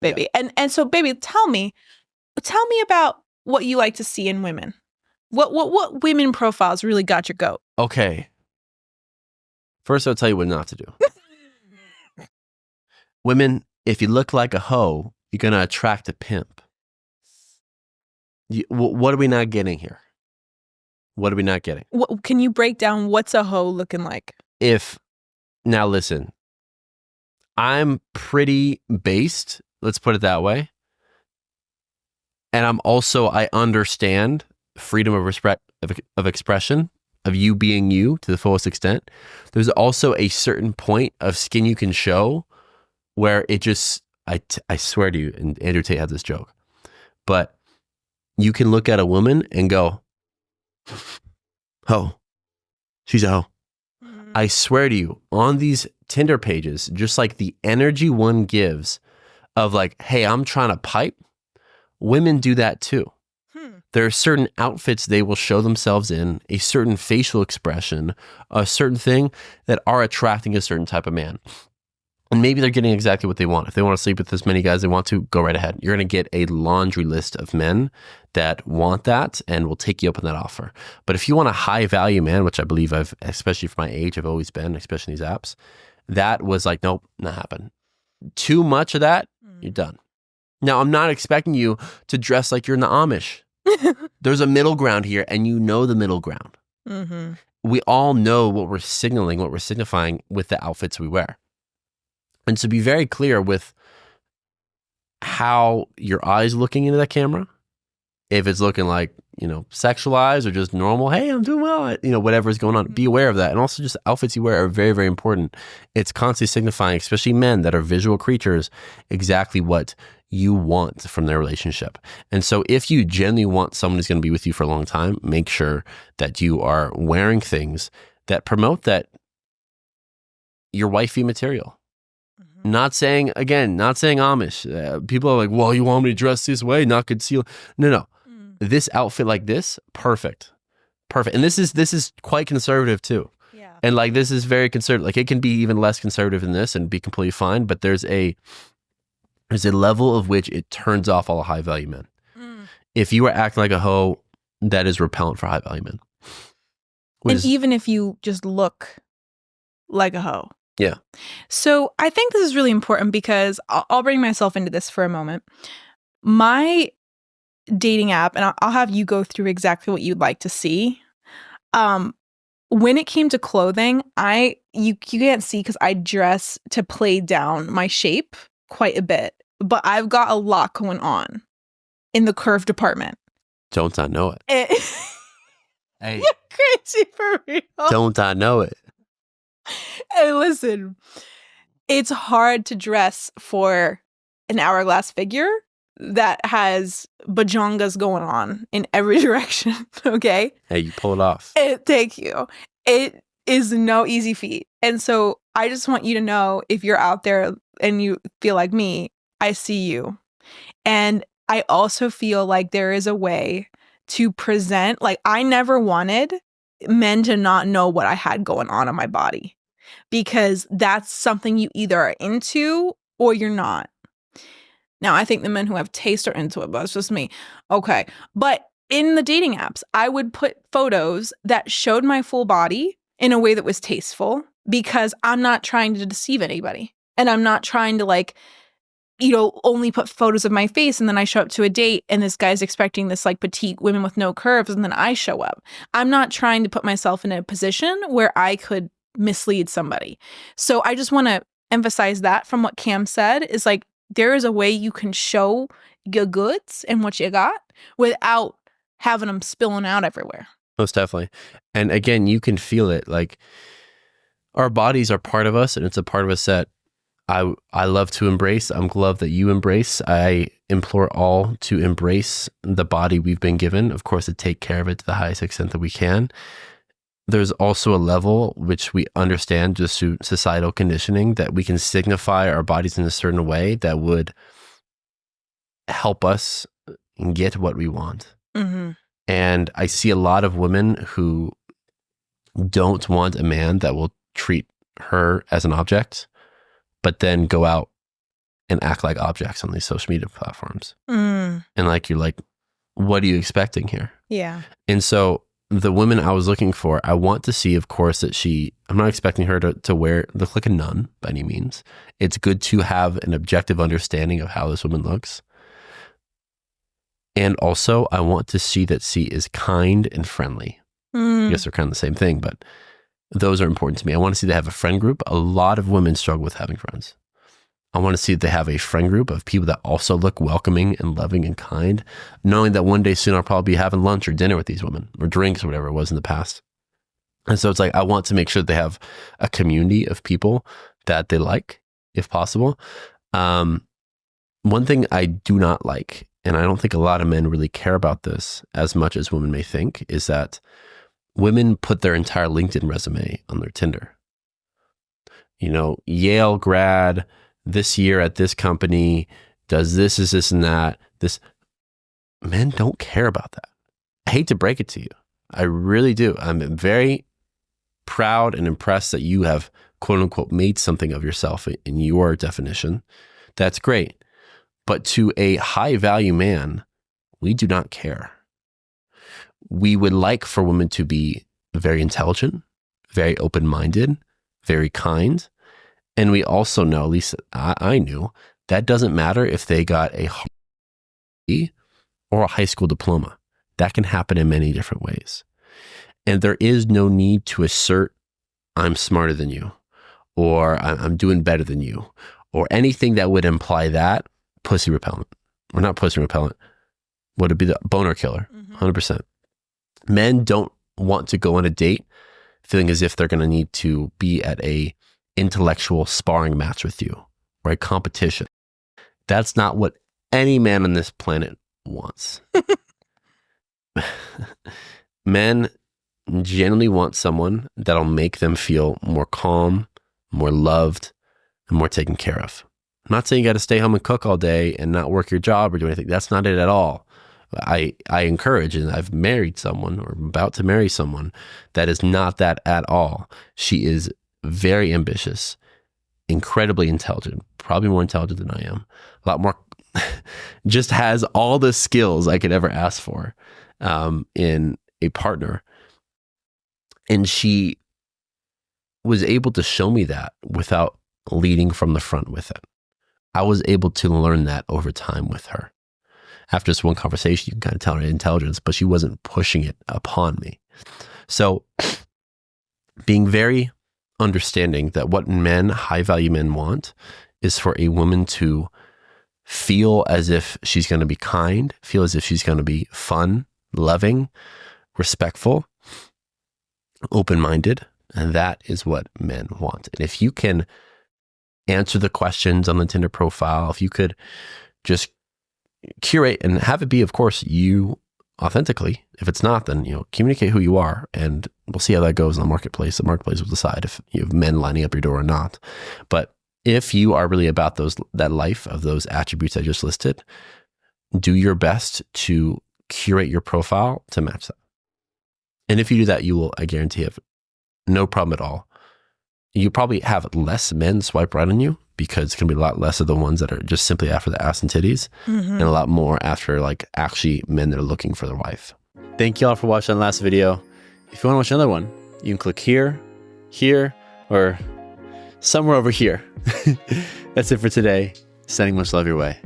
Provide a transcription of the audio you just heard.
baby. And so, baby, tell me about what you like to see in women. What women profiles really got your goat? Okay. First, I'll tell you what not to do. Women, if you look like a hoe, you're going to attract a pimp. What are we not getting here? What are we not getting? Can you break down what's a hoe looking like? Now listen, I'm pretty based, let's put it that way. And I understand freedom of expression, of you being you to the fullest extent. There's also a certain point of skin you can show where it just, I swear to you, and Andrew Tate had this joke, but you can look at a woman and go, "Ho, she's a hoe." Mm-hmm. I swear to you, on these Tinder pages, just like the energy one gives of like, "Hey, I'm trying to pipe," women do that too. There are certain outfits they will show themselves in, a certain facial expression, a certain thing that are attracting a certain type of man. And maybe they're getting exactly what they want. If they want to sleep with as many guys as they want to, go right ahead. You're going to get a laundry list of men that want that and will take you up on that offer. But if you want a high value man, which I believe especially for my age, I've always been, especially in these apps, that was like, nope, not happen. Too much of that, you're done. Now, I'm not expecting you to dress like you're in the Amish. There's a middle ground here, and you know the middle ground. Mm-hmm. We all know what we're signaling, what we're signifying with the outfits we wear. And to be very clear with how your eyes looking into that camera, if it's looking like, sexualized or just normal, hey, I'm doing well, whatever's going on, be aware of that. And also just outfits you wear are very, very important. It's constantly signifying, especially men that are visual creatures, exactly what you want from their relationship. And so if you genuinely want someone who's going to be with you for a long time, make sure that you are wearing things that promote that you're wifey material. Not saying Amish. People are like, well, you want me to dress this way, not conceal. No. This outfit like this, perfect. And this is quite conservative too. Yeah. And like, this is very conservative. Like, it can be even less conservative than this and be completely fine. But there's a level of which it turns off all high value men. If you are acting like a hoe, that is repellent for high value men. And even if you just look like a hoe. Yeah. So I think this is really important because I'll bring myself into this for a moment. My dating app, and I'll have you go through exactly what you'd like to see. When it came to clothing, you can't see because I dress to play down my shape quite a bit, but I've got a lot going on in the curve department. Don't I know it? Hey, you're crazy for real. Don't I know it? Hey, listen, it's hard to dress for an hourglass figure that has bajongas going on in every direction, okay? Hey, you pull it off. Thank you. It is no easy feat. And so I just want you to know, if you're out there and you feel like me, I see you. And I also feel like there is a way to present, like, I never wanted men to not know what I had going on in my body, because that's something you either are into or you're not. Now, I think the men who have taste are into it, but it's just me. Okay. But in the dating apps, I would put photos that showed my full body in a way that was tasteful, because I'm not trying to deceive anybody. And I'm not trying to only put photos of my face and then I show up to a date and this guy's expecting this like petite women with no curves and then I show up. I'm not trying to put myself in a position where I could mislead somebody. So I just want to emphasize that from what Cam said is like, there is a way you can show your goods and what you got without having them spilling out everywhere. Most definitely. And again, you can feel it. Like, our bodies are part of us and it's a part of us that I love to embrace. I'm glad that you embrace. I implore all to embrace the body we've been given. Of course, to take care of it to the highest extent that we can. There's also a level which we understand just through societal conditioning that we can signify our bodies in a certain way that would help us get what we want. Mm-hmm. And I see a lot of women who don't want a man that will treat her as an object, but then go out and act like objects on these social media platforms. Mm. And like, you're like, what are you expecting here? Yeah. And so the women I was looking for, I want to see, of course, that I'm not expecting her to look like a nun by any means. It's good to have an objective understanding of how this woman looks. And also, I want to see that she is kind and friendly. I guess they're kind of the same thing, but those are important to me. I want to see they have a friend group. A lot of women struggle with having friends. I want to see that they have a friend group of people that also look welcoming and loving and kind, knowing that one day soon I'll probably be having lunch or dinner with these women, or drinks or whatever it was in the past. And so it's like, I want to make sure they have a community of people that they like, if possible. One thing I do not like, and I don't think a lot of men really care about this as much as women may think, is that women put their entire LinkedIn resume on their Tinder. You know, Yale grad, this year at this company, does this, is this and that. Men don't care about that. I hate to break it to you. I really do. I'm very proud and impressed that you have, quote unquote, made something of yourself in your definition. That's great. But to a high value man, we do not care. We would like for women to be very intelligent, very open-minded, very kind. And we also know, at least I knew, that doesn't matter if they got a or a high school diploma. That can happen in many different ways. And there is no need to assert, I'm smarter than you, or I'm doing better than you, or anything that would imply that. Pussy repellent. Or not pussy repellent. Would it be the boner killer? 100%. Men don't want to go on a date feeling as if they're going to need to be at a intellectual sparring match with you, or a competition. That's not what any man on this planet wants. Men generally want someone that'll make them feel more calm, more loved, and more taken care of. I'm not saying you got to stay home and cook all day and not work your job or do anything. That's not it at all. I encourage, and I've married someone, or I'm about to marry someone, that is not that at all. She is very ambitious, incredibly intelligent, probably more intelligent than I am, a lot more, just has all the skills I could ever ask for in a partner. And she was able to show me that without leading from the front with it. I was able to learn that over time with her. After this one conversation, you can kind of tell her intelligence, but she wasn't pushing it upon me. So being very understanding that what men, high value men, want is for a woman to feel as if she's going to be kind, feel as if she's going to be fun, loving, respectful, open-minded. And that is what men want. And if you can answer the questions on the Tinder profile, if you could just curate and have it be, of course, you authentically. If it's not, then, communicate who you are, and we'll see how that goes in the marketplace. The marketplace will decide if you have men lining up your door or not. But if you are really about that life of those attributes I just listed, do your best to curate your profile to match that. And if you do that, you will, I guarantee, have no problem at all. You probably have less men swipe right on you, because it's going to be a lot less of the ones that are just simply after the ass and titties, and a lot more after actually men that are looking for their wife. Thank you all for watching the last video. If you want to watch another one, you can click here, or somewhere over here. That's it for today. Sending much love your way.